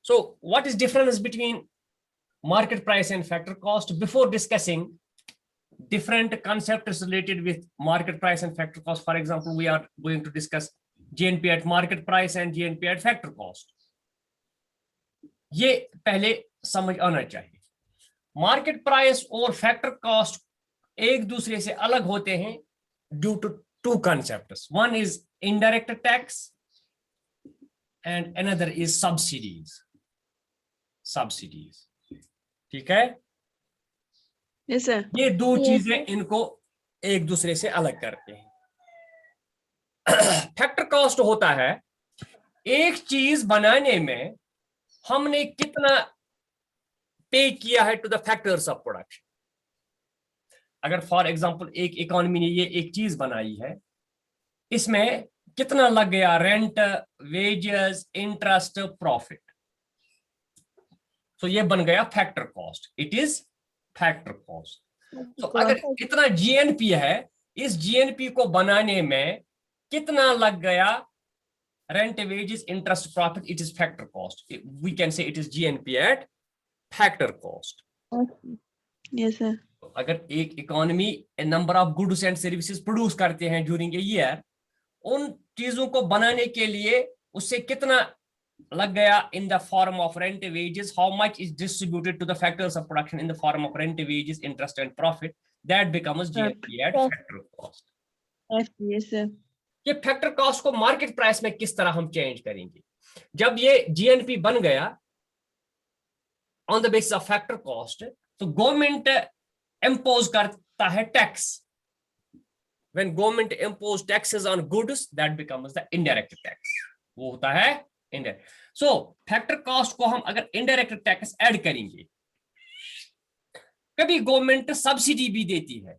So what is difference between market price and factor cost? Before discussing different concepts related with market price and factor cost, for example, we are going to discuss GNP at market price and GNP at factor cost. ये पहले समझ आना चाहिए। Market price और factor cost एक दूसरे से अलग होते हैं due to two concepts. One is indirect tax and another is subsidies. ठीक है? Yes, sir. ये दो चीजें इनको एक दूसरे से अलग करते हैं। फैक्टर कॉस्ट होता है एक चीज बनाने में हमने कितना पे किया है to the factors of production. अगर फॉर एग्जांपल एक इकोनॉमी ने ये एक चीज बनाई है, इसमें कितना लग गया, रेंट, वेजेस, इंटरेस्ट, प्रॉफिट, तो ये बन गया factor cost. It is factor cost. तो अगर इतना जीएनपी है, इस जीएनपी को बनाने में कितना लग गया, rent, wages, interest, profit, it is factor cost. We can say it is GNP at factor cost. Yes, sir. अगर एक economy number of goods and services produce करते हैं ड्यूरिंग ए ईयर, उन चीजों को बनाने के लिए उससे कितना लग गया in the form of rent, wages, how much is distributed to the factors of production in the form of rent, wages, interest and profit, that becomes GNP at factor cost. Yes, sir. ये factor cost को market price में किस तरह हम change करेंगे? जब ये GNP बन गया on the basis of factor cost, तो गवर्नमेंट इंपोज करता है tax. When government impose taxes on goods, that becomes the indirect tax. वो होता है indirect. So factor cost को हम अगर indirect tax ऐड करेंगे, कभी गवर्नमेंट सब्सिडी भी देती है,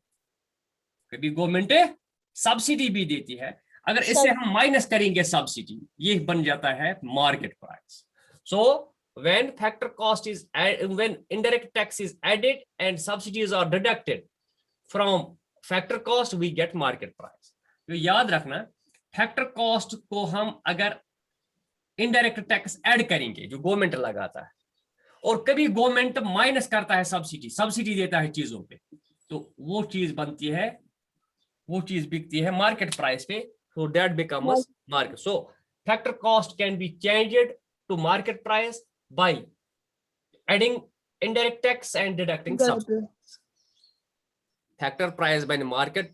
कभी गवर्नमेंट सब्सिडी भी देती है। अगर इससे हम माइनस करेंगे सब्सिडी, ये बन जाता है market price. So when factor cost is when indirect tax is added and subsidies are deducted from factor cost, we get market price. तो याद रखना, फैक्टर कॉस्ट को हम अगर इनडायरेक्ट टैक्स ऐड करेंगे जो गवर्नमेंट लगाता है, और कभी गवर्नमेंट माइनस करता है सब्सिडी देता है चीजों पे, तो वो चीज बनती है, वो चीज बिकती है मार्केट प्राइस पे। So that becomes market. So factor cost can be changed to market price by adding indirect tax and deducting subsidy. Factor price बन मार्केट,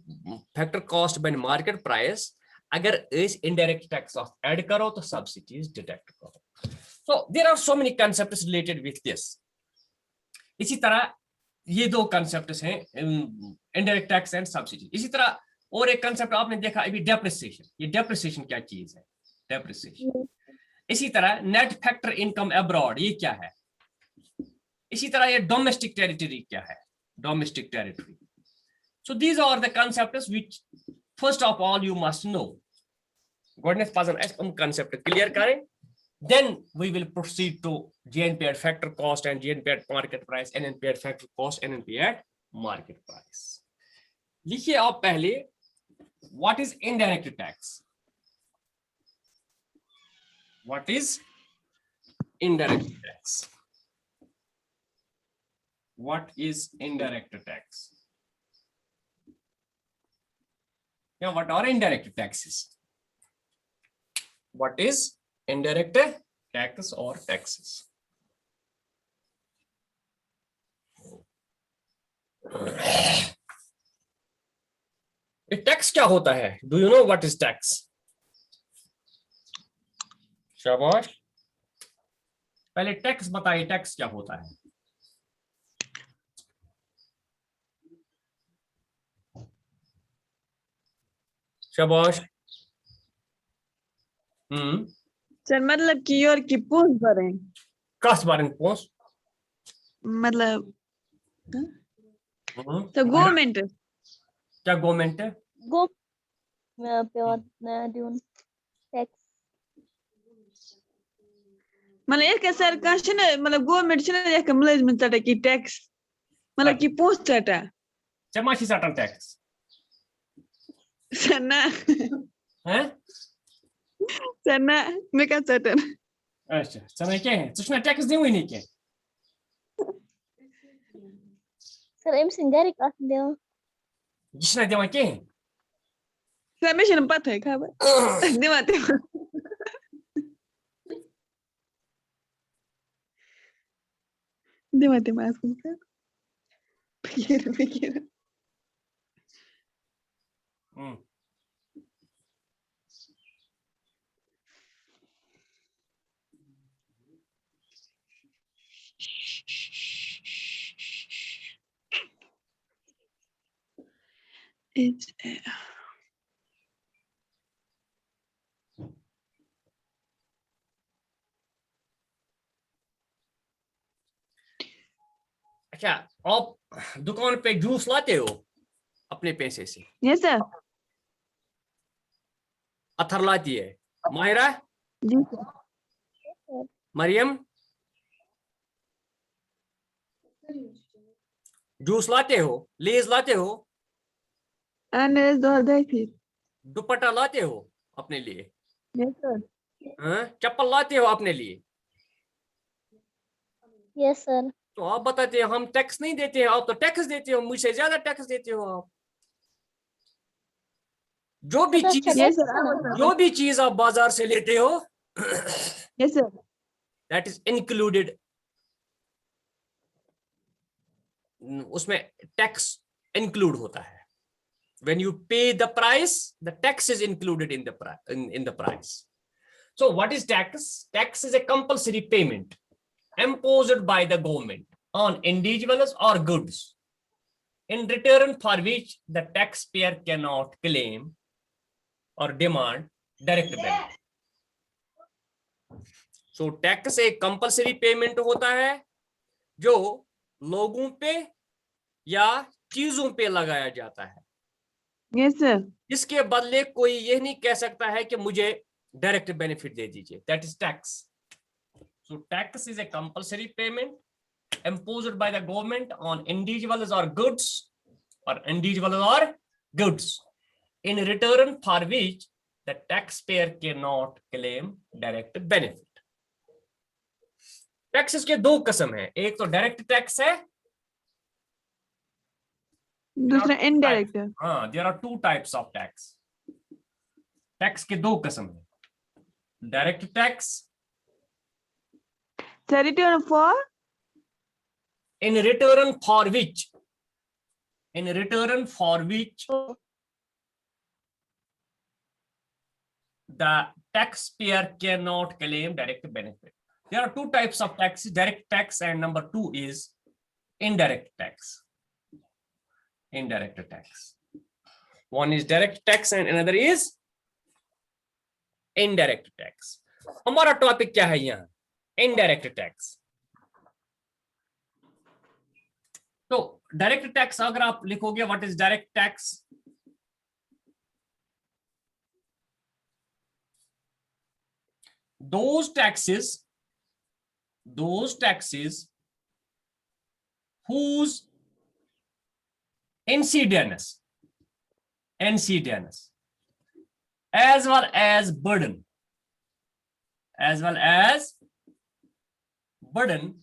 फैक्टर कॉस्ट बन मार्केट प्राइस अगर इस इनडायरेक्ट टैक्स ऐड करो तो subsidies deduct करो। So there are so many concepts related with this. इसी तरह ये दो कांसेप्ट्स हैं, इनडायरेक्ट टैक्स एंड सब्सिडी। इसी तरह और एक कांसेप्ट आपने देखा अभी, डेप्रिसिएशन। ये डेप्रिसिएशन क्या चीज है? डेप्रिसिएशन। इसी तरह नेट फैक्टर इनकम अब्रॉड, ये क्या है? इसी तरह ये डोमेस्टिक टेरिटरी क्या है? Domestic territory. So these are the concepts which first of all you must know. Godness pazan as concept clear kare, then we will proceed to GNP at factor cost and GNP at market price, NNP at factor cost, NNP at market price. लिखिए आप पहले, what is indirect tax? What is indirect tax? What is indirect tax? Yeah, what are indirect taxes? What is indirect tax or taxes? Tax क्या होता है? Do you know what is tax? शाबाश, पहले tax बताइए, tax क्या होता है? शाबाश। सर मतलब की और की पोस्ट भरे, कस बारे में पोस्ट मतलब तो गवर्नमेंट क्या? गवर्नमेंट गो टैक्स मतलब एक सर का मतलब गवर्नमेंट से एक मुलाजिम तटा की टैक्स मतलब की पोस्ट तटा चमाशी सटन टैक्स सना हैं? सना मैं का सटन अच्छा चलो क्या है तुझने टैक्स दी हुई नहीं क्या सर एम सिंगारी का दे जिसने दिया क्या है Saya nampak tak khabar. Dia mati. Dia mati masuk. Pikir. It's अच्छा आप दुकान पे जूस लाते हो अपने पैसे से yes sir. अथर लाती है माहिरा जी sir. मरियम जूस लाते हो लेज लाते हो Anas dah dah sih. दुपट्टा लाते हो अपने लिए Yes sir. हाँ? चप्पल लाते हो अपने लिए यस सर तो आप बताते हो हम टैक्स नहीं देते हैं आप तो टैक्स देते हो मुझसे ज्यादा टैक्स देते हो आप जो भी तो चीज अच्छा Yes sir. जो भी चीज आप बाजार से लेते हो Yes sir. That is included उसमें टैक्स इंक्लूड होता है when you pay the price the tax is included in the price so what is tax is a compulsory payment imposed by the government on individuals or goods in return for which the taxpayer cannot claim or demand direct benefit so tax एक compulsory payment होता है जो लोगों पे या चीजों पे लगाया जाता है Yes sir. इसके बदले कोई ये नहीं कह सकता है कि मुझे डायरेक्ट बेनिफिट दे दीजिए that is tax so tax is a compulsory payment imposed by the government on individuals or goods in return for which the taxpayer cannot claim direct benefit taxes के दो किस्म है एक तो डायरेक्ट टैक्स है दूसरा indirect है. हाँ there are two types of tax tax के दो किस्म है direct tax So return for in return for which the taxpayer cannot claim direct benefit there are two types of tax direct tax and number 2 is indirect tax one is direct tax and another is indirect tax हमारा topic क्या है यहाँ indirect tax तो direct tax अगर आप लिखोगे what is direct tax those taxes whose incidence as well as burden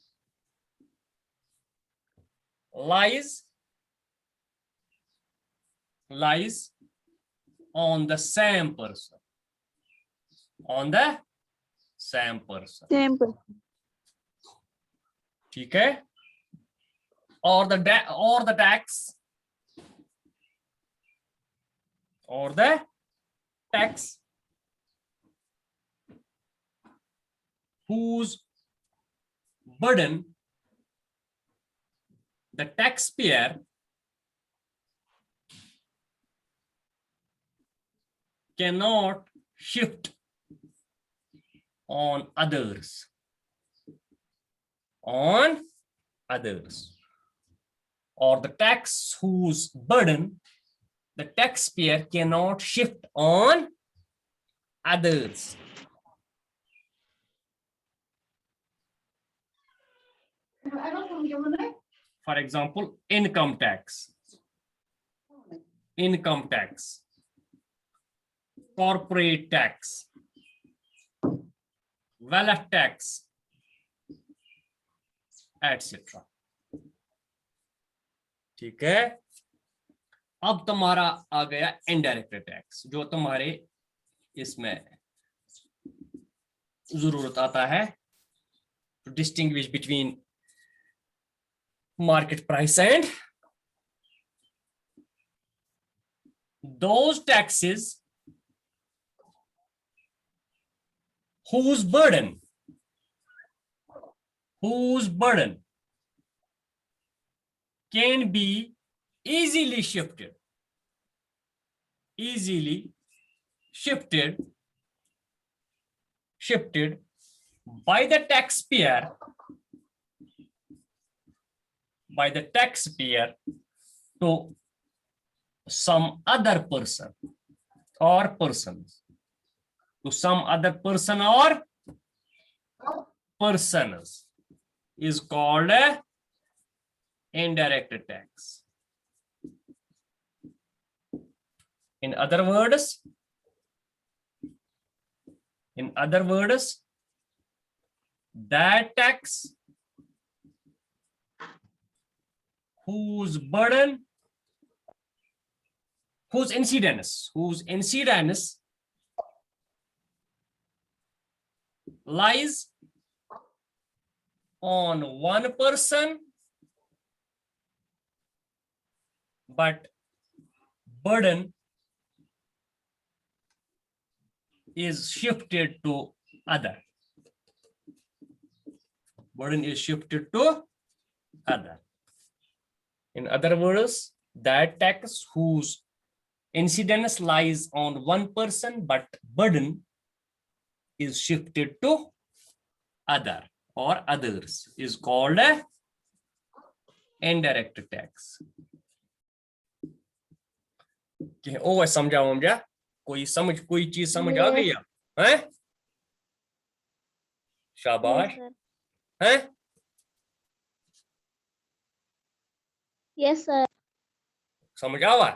lies on the same person same person. ठीक है or the tax whose burden the taxpayer cannot shift on others or the tax whose burden the taxpayer cannot shift on others for example income tax corporate tax wealth tax, etc. ठीक है, अब तुम्हारा आ गया indirect tax, जो तुम्हारे इसमें जरूरत आता है to distinguish between market price and those taxes whose burden can be easily shifted by the taxpayer to some other person or persons, is called a indirect tax. In other words, that tax whose incidence lies on one person, but burden is shifted to other. In other words, that tax whose incidence lies on one person, but burden is shifted to other or others, is called a indirect tax. ओ समझा कोई चीज समझ आ गई है? शाबाश है। Yes, sir. समझ आवा?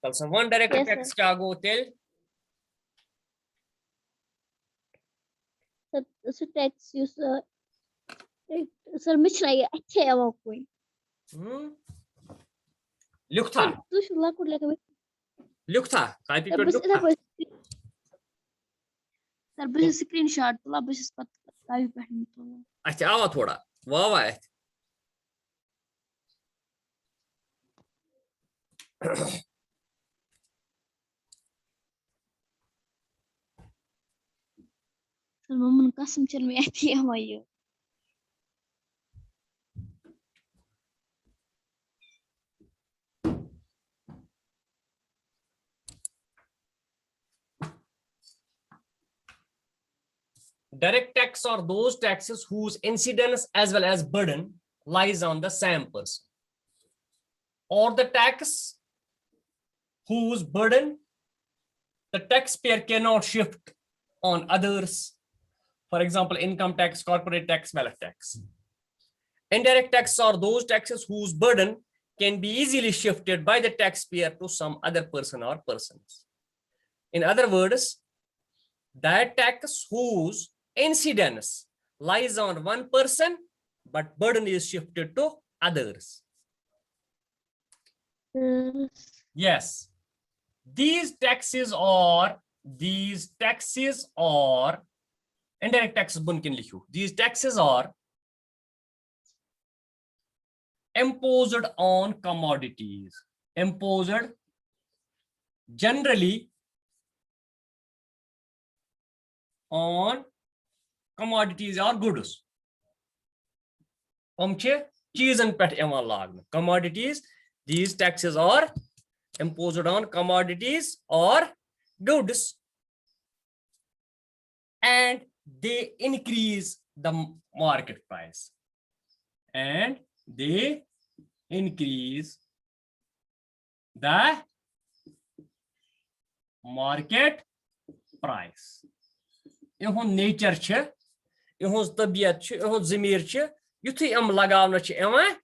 कल से one direct Yes, tax sir. क्या गो तेल? Sir, tax you, sir. Sir, mich na ye अच्छे है वो कोई. लिख था तू शुला कुछ लेके कॉपी कर बस लिख इधर था। बस. Sir, बस screenshot तुला बस पत लाइव पढ़नी तुला. अच्छा आवा थोड़ा वाह है। Sir, मम्मन कसम चल में आती है हमारी. Direct tax are those taxes whose incidence as well as burden lies on the same person, or the tax whose burden the taxpayer cannot shift on others. For example, income tax, corporate tax, wealth tax. Indirect tax are those taxes whose burden can be easily shifted by the taxpayer to some other person or persons. In other words, that tax whose incidence lies on one person, but burden is shifted to others. Yes, these taxes are indirect taxes bun kin likhu. These taxes are imposed on commodities, imposed generally on commodities or goods. Commodities, these taxes are imposed on commodities or goods, and they increase the market price. And they increase the market price. Ihun nature chhe, ihun tabiyat chhe, ihun zamir chhe, yuthi lagavna chhe evan,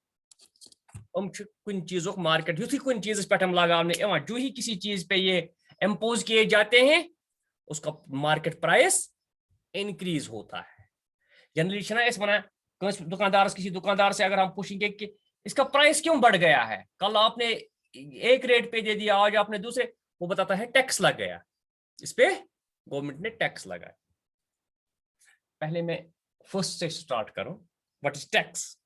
chhe kun cheezok market, yuthi kun cheezes pe lagavne evan, jo hi kisi cheez pe ye impose kiye jate hain, uska market price increase होता है। Generally किसी दुकानदार से अगर हम पूछेंगे कि इसका प्राइस क्यों बढ़ गया है, कल आपने एक रेट पे दे दिया, आज आपने दूसरे, वो बताता है टैक्स लग गया, इस पे गवर्नमेंट ने टैक्स लगाया। पहले मैं फर्स्ट से स्टार्ट करूं, व्हाट इज टैक्स?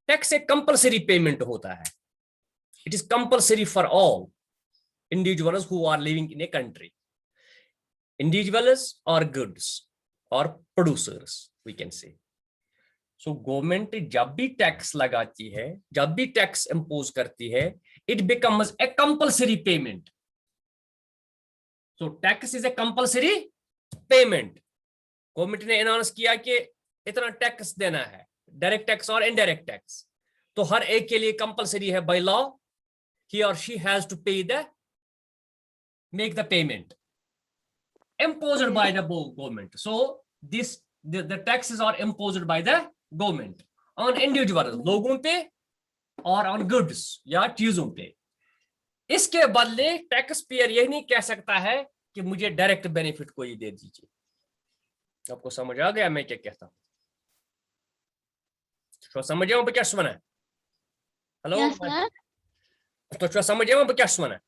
टैक्स एक कंपलसरी पेमेंट होता है। It is compulsory for all individuals who are living in a country, individuals or goods or producers we can say. So government जब भी टैक्स लगाती है, जब भी टैक्स इंपोज करती है, it becomes a compulsory payment. So tax is a compulsory payment. Government ने announce किया कि इतना टैक्स देना है, डायरेक्ट टैक्स और इनडायरेक्ट टैक्स, तो हर एक के लिए कंपलसरी है by law, he or she has to pay make the payment imposed by the government. So the taxes are imposed by the government on individuals, लोगों पे और on goods या चीजों पे। इसके बदले टैक्स पेयर यही नहीं कह सकता है कि मुझे डायरेक्ट बेनिफिट कोई दे दीजिए। आपको समझ आ गया मैं क्या कहता हूँ? तो समझ जाओ क्या सुना है? Hello Yes, sir. तो समझ जाओ क्या सुना है?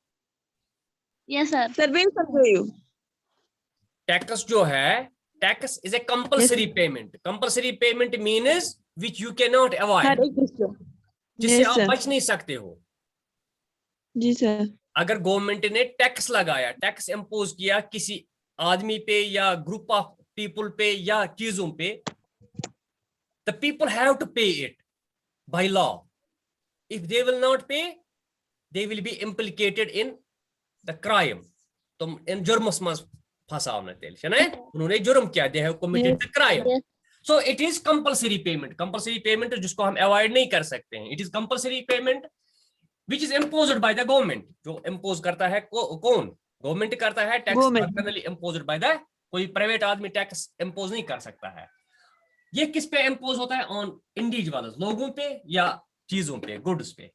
Yes, sir. सर वेल समझो। टैक्स जो है, tax is a compulsory payment. Compulsory payment means which you can not avoid, जिससे Yes, आप sir. बच नहीं सकते हो। जी सर। अगर गवर्नमेंट ने टैक्स लगाया, टैक्स इंपोज किया किसी आदमी पे या ग्रुप ऑफ पीपल पे या चीजों पे, the people have to pay it by law. If they will not pay, they will be implicated in the crime. तुम इन जुर्मस में फंसाओ तेल है, उन्होंने जुर्म किया, they have committed the crime. Yes. So it is compulsory payment. Compulsory payment जिसको हम अवॉइड नहीं कर सकते हैं। It is compulsory payment which is imposed by the government. जो इम्पोज करता है कौन? गवर्नमेंट करता है tax. Generally imposed by the, कोई प्राइवेट आदमी टैक्स इम्पोज नहीं कर सकता है। ये किस पे इम्पोज होता है? ऑन इंडिविजुअल्स, लोगों पे या चीजों पे, गुड्स पे।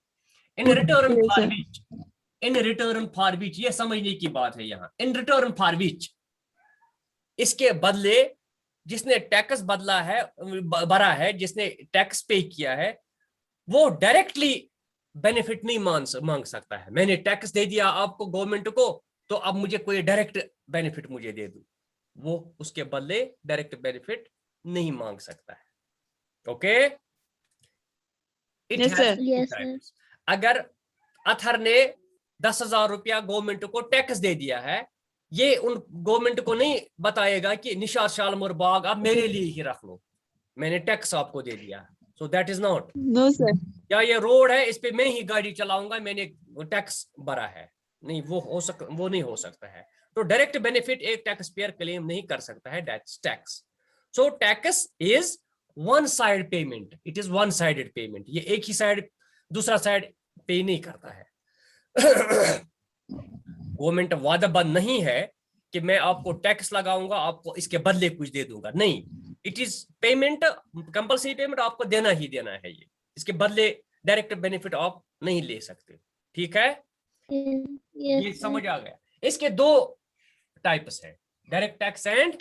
In return for which, in return for which, ये समझने की बात है यहाँ। इन रिटर्न फॉर विच, इसके बदले जिसने टैक्स बदला है, भरा है, जिसने टैक्स पे किया है, वो डायरेक्टली बेनिफिट नहीं मांग सकता है। मैंने टैक्स दे दिया आपको, गवर्नमेंट को, तो अब मुझे कोई डायरेक्ट बेनिफिट मुझे दे दो, वो उसके बदले डायरेक्ट बेनिफिट नहीं मांग सकता है। Okay? Yes, sir. Yes, sir. अगर अथर ने 10,000 रुपया गवर्नमेंट को टैक्स दे दिया है, ये उन गवर्नमेंट को नहीं बताएगा कि निशात शालमर बाग आप मेरे लिए ही रख लो, मैंने टैक्स आपको दे दिया। So that is not. No sir. या ये रोड है, इस पे मैं ही गाड़ी चलाऊंगा, मैंने टैक्स भरा है, नहीं, वो नहीं हो सकता है। तो डायरेक्ट बेनिफिट एक टैक्स पेयर क्लेम नहीं कर सकता है, that's tax. So tax is one side payment, it is one sided payment. ये एक ही साइड दूसरा साइड पे नहीं करता है। गवर्नमेंट वादाबंद नहीं है कि मैं आपको टैक्स लगाऊंगा, आपको इसके बदले कुछ दे दूंगा, नहीं। It is payment, compulsory payment आपको देना ही देना है। ये इसके बदले डायरेक्ट बेनिफिट आप नहीं ले सकते। ठीक है? Yes, ये sir. समझ आ गया? इसके दो टाइप्स है, direct tax and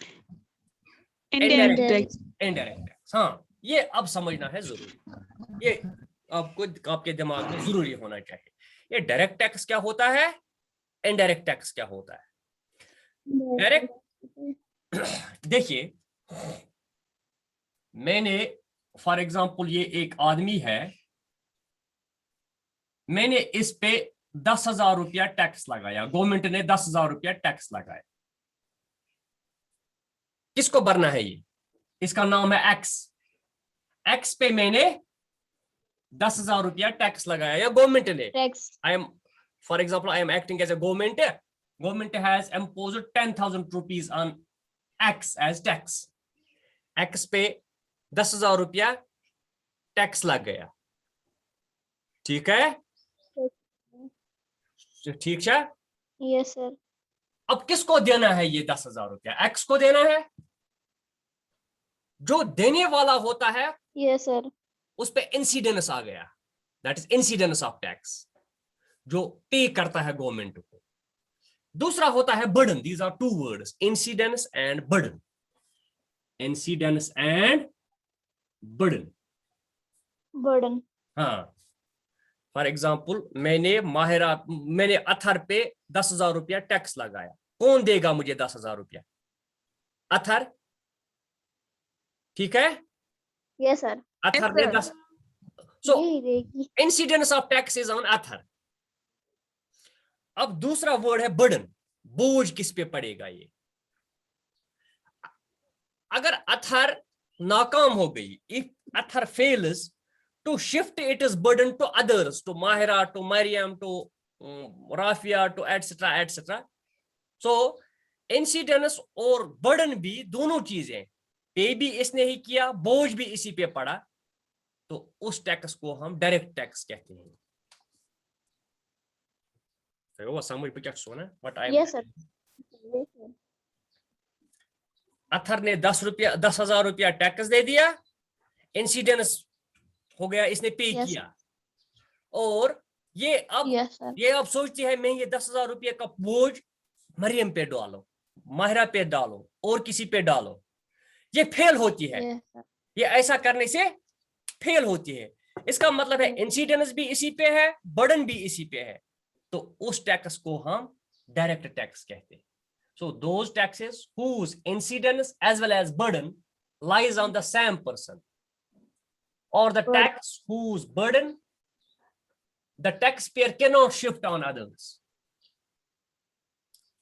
indirect Indirect. Tax. Indirect tax. हाँ, ये अब समझना है जरूरी, ये आपको आपके दिमाग में जरूरी होना चाहिए। ये डायरेक्ट टैक्स क्या होता है, इनडायरेक्ट टैक्स क्या होता है। डायरेक्ट, देखिए, मैंने फॉर एग्जांपल ये एक आदमी है, मैंने इस पे 10,000 रुपया टैक्स लगाया, गवर्नमेंट ने 10,000 रुपया टैक्स लगाया। किसको भरना है ये? इसका नाम है एक्स। एक्स पे मैंने 10,000 रुपया टैक्स लगाया या गवर्नमेंट ने। Tax. I am, for example, I am acting as a government. Government has imposed 10,000 rupees on X as tax. X पे 10,000 रुपया टैक्स लग गया। ठीक है? ठीक है? Yes, sir. अब किसको देना है ये 10,000 रुपया? X को देना है। जो देने वाला होता है Yes, sir. उस पे इंसिडेंस आ गया, that is incidence of tax, जो पे करता है गवर्नमेंट को। दूसरा होता है burden. These are two words, incidence and burden. Incidence and burden. burden, हाँ, फॉर एग्जाम्पल मैंने अथर पे 10,000 रुपया टैक्स लगाया, कौन देगा मुझे 10,000 रुपया? अथर, ठीक है? yes sir, अथर ने sir. 10, सो यही रहेगी, incidence of tax is on Athar. अब दूसरा वर्ड है बर्डन, बोझ किस पे पड़ेगा? ये अगर अथर नाकाम हो गई, if Athar fails to shift its burden to others, to Mahira, to Mariam, to Rafia, to etc etc. So incidence और बर्डन भी दोनों चीजें, पे भी इसने ही किया, बोझ भी इसी पे पड़ा, तो उस टैक्स को हम डायरेक्ट टैक्स कहते हैं। तो वो समझ पे क्या सोना what I yes sir, yes sir, Athar ने 10,000 रुपया टैक्स दे दिया, इंसिडेंस हो गया, इसने पे Yes. किया, और ये yes sir, अब सोचती है मैं ये 10,000 रुपये का बोझ मरियम पे डालो, माहिरा पे डालो, और किसी पे डालो, ये फेल होती है। yes sir, ये ऐसा करने से फेल होती है। इसका मतलब है इंसिडेंस भी इसी पे है, बर्डन भी इसी पे है, तो उस टैक्स को हम डायरेक्ट टैक्स कहते हैं। So those taxes whose incidence as well as burden lies on the same person, or the tax whose burden the taxpayer cannot shift on others।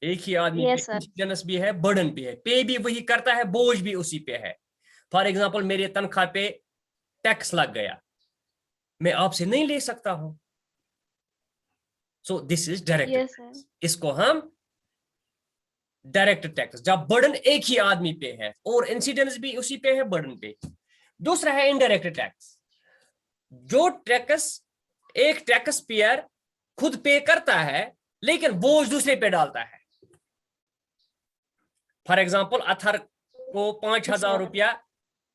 एक ही आदमी Yes, पे sir. इंसिडेंस भी है, burden भी है, पे भी वही करता है, बोझ भी उसी पे है। फॉर एग्जांपल मेरे तनख्वाह पे टैक्स लग गया, मैं आपसे नहीं ले सकता हूं, so this is direct yes sir, tax. इसको हम डायरेक्ट टैक्स, जब बर्डन एक ही आदमी पे है और इंसिडेंस भी उसी पे है, बर्डन पे। दूसरा है इनडायरेक्ट टैक्स, जो टैक्स एक टैक्स पेयर खुद पे करता है लेकिन बोझ दूसरे पे डालता है। फॉर एग्जांपल अथर को 5,000 रुपया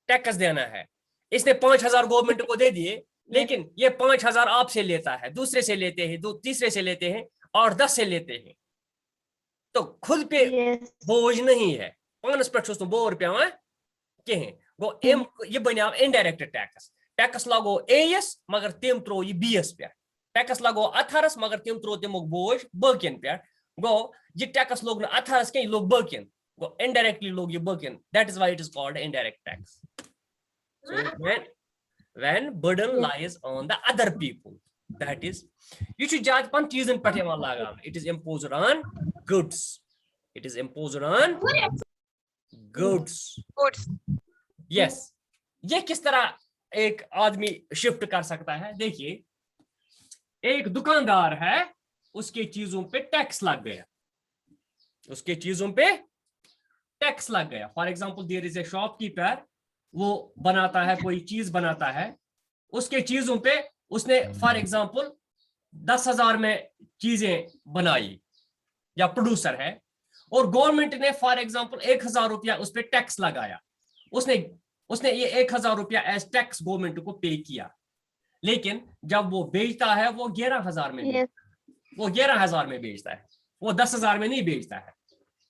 टैक्स देना है, इसने 5,000 गवर्नमेंट को दे दिए, लेकिन ये 5,000 आपसे लेता है, दूसरे से लेते हैं, दो तीसरे से लेते हैं, और 10 से लेते हैं, तो खुद पे yes, बोझ नहीं है। 5% तो 2 रुपया कहें गो एम, ये बना इनडायरेक्ट टैक्स। टैक्स लगो एस मगर तिम त्रो ये बीएस पे, टैक्स लगो अथरस मगर तिम त्रो तमुक बोझ बकन पे, गो ये टैक्स लोग अथरस कह लोग बकन, गो इनडायरेक्टली लोग ये बकन, that is why it is called indirect tax. So when burden lies on the other people, that is, you should judge pan cheezen pe lagan, it is imposed on goods, it is imposed on goods। yes, ये किस तरह एक आदमी shift कर सकता है? देखिए, एक दुकानदार है, उसके चीजों पे टैक्स लग गया, उसके चीजों पे टैक्स लग गया। For example there is a shopkeeper, वो बनाता है, कोई चीज बनाता है, उसके चीजों पे उसने फॉर एग्जांपल 10,000 में चीजें बनाई, या प्रोड्यूसर है, और गवर्नमेंट ने फॉर एग्जांपल 1,000 रुपया उस पर टैक्स लगाया, उसने ये 1,000 रुपया एज टैक्स गवर्नमेंट को पे किया, लेकिन जब वो बेचता है वो 11,000 में yes, वो 11,000 में बेचता है, वो 10,000 में नहीं बेचता है,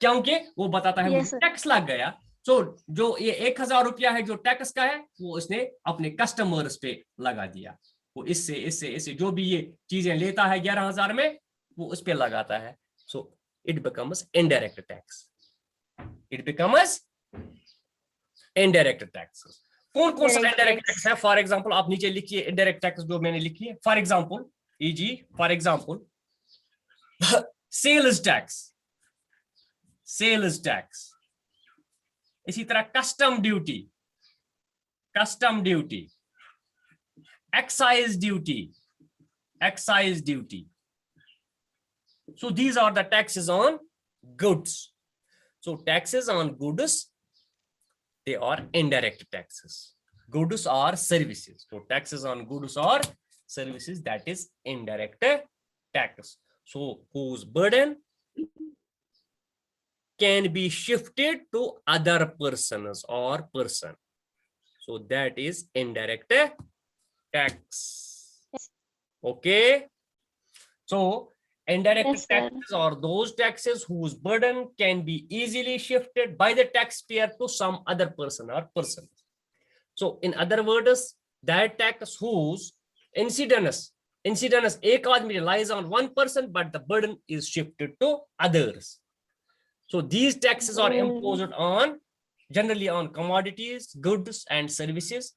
क्योंकि वो बताता है Yes, मुझे sir. टैक्स लग गया। सो जो ये 1,000 रुपया है जो टैक्स का है, वो उसने अपने कस्टमर्स पे लगा दिया, वो इससे जो भी ये चीजें लेता है 11,000 में, वो उस पे लगाता है। So it becomes indirect tax, it becomes indirect tax. कौन कौन सा Indirect इनडायरेक्ट tax. टैक्स है? फॉर एग्जांपल आप नीचे लिखिए इनडायरेक्ट टैक्स जो मैंने लिखी है। For example for example sales tax, sales tax. इसी तरह custom duty, custom duty, excise duty, excise duty. So these are the taxes on goods. So taxes on goods, they are indirect taxes. Goods are services. So taxes on goods or services, that is indirect tax. So whose burden can be shifted to other persons or person. So that is indirect tax. Okay. So Indirect Yes, sir. taxes are those taxes whose burden can be easily shifted by the taxpayer to some other person or person. So in other words, that tax whose incidence एक आदमी relies on one person, but the burden is shifted to others. So these taxes are imposed on generally on commodities, goods and services,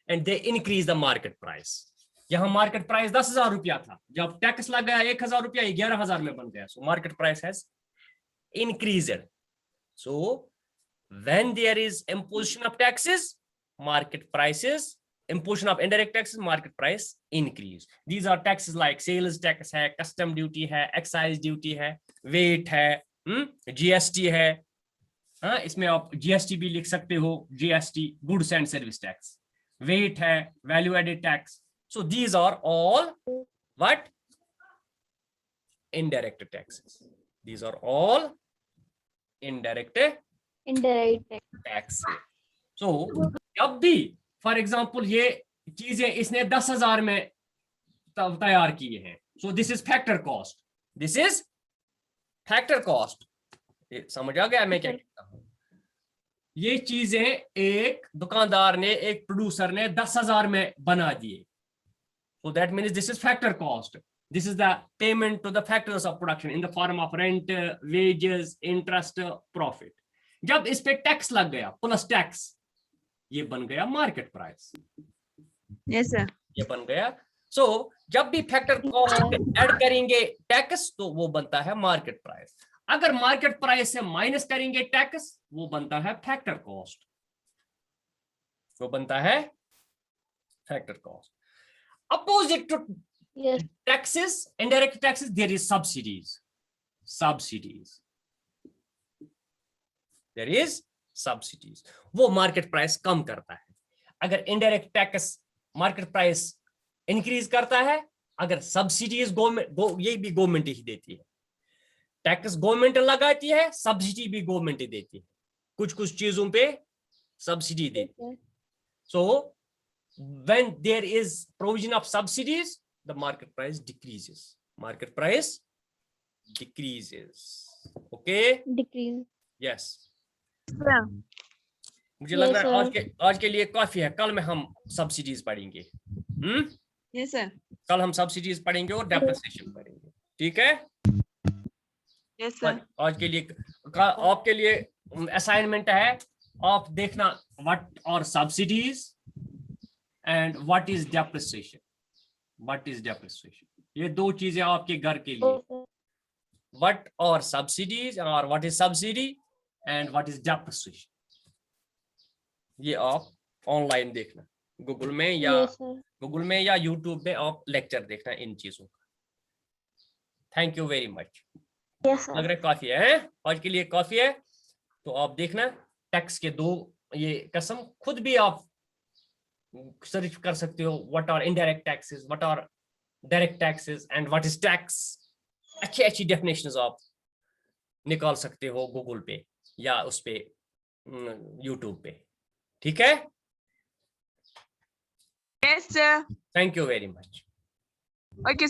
and they increase the market price. यहाँ market price 10,000 रुपया था, जब tax लग गया 1,000 रुपया 11,000 में बन गया. So market price has increased. So when there is imposition of taxes, market prices, imposition of indirect taxes, market price increase. These are taxes like sales tax है, custom duty है, excise duty है, weight है, GST है. हाँ, इसमें आप GST भी लिख सकते हो, GST goods and service tax. Weight है, value added tax. So these are all what? Indirect taxes. These are all indirect tax. So जब भी फॉर एग्जाम्पल ये चीजें इसने 10,000 में तैयार किए हैं, so this is factor cost. This is factor cost. समझ आ गया मैं क्या कहता हूँ? ये चीजें एक दुकानदार ने, एक प्रोड्यूसर ने 10,000 में बना दिए. So that means this is factor cost. This is the payment to the factors of production in the form of rent, wages, interest, profit. जब इस पे टैक्स लग गया प्लस टैक्स, ये बन गया मार्केट प्राइस. Yes, sir. ये बन गया. So जब भी फैक्टर कॉस्ट ऐड करेंगे टैक्स, तो वो बनता है मार्केट प्राइस. अगर मार्केट प्राइस से माइनस करेंगे टैक्स, वो बनता है फैक्टर कॉस्ट. वो बनता है factor cost. Opposite to Yes. taxes, indirect taxes, there is subsidies. There is subsidies. वो मार्केट प्राइस कम करता है. अगर indirect tax market price increase करता है, अगर सब्सिडीज गवर्नमेंट, ये भी गवर्नमेंट ही देती है. टैक्स गवर्नमेंट लगाती है, सब्सिडी भी गवर्नमेंट ही देती है. कुछ कुछ चीजों पे सब्सिडी देती है. So when there is provision of subsidies, the market price decreases. Market price decreases. Okay? Decrease. Yes. Yeah. मुझे लग Yes, रहा है sir. आज के लिए काफी है. कल में हम सब्सिडीज पढ़ेंगे. Yes, sir. कल हम सब्सिडीज पढ़ेंगे और डेप्रिसिएशन पढ़ेंगे. ठीक है? Yes, sir. आज के लिए आपके लिए असाइनमेंट है, आप देखना what are subsidies and what is depreciation. What is depreciation, ये दो चीजें आपके घर के लिए. Yes, sir. What are subsidies और what is subsidy and what is depreciation. ये आप ऑनलाइन देखना, गूगल में या यूट्यूब में आप लेक्चर देखना इन चीजों का. Thank you very much. Yes, sir. लग रहा है काफी है, आज के लिए काफी है. तो आप देखना टैक्स के दो ये कसम, खुद भी आप सर्च कर सकते हो. What are indirect taxes, what are direct taxes and what is tax. अच्छी डेफिनेशंस आप निकाल सकते हो गूगल पे या उस पे यूट्यूब पे. ठीक है? Yes, sir. Thank you very much. Okay.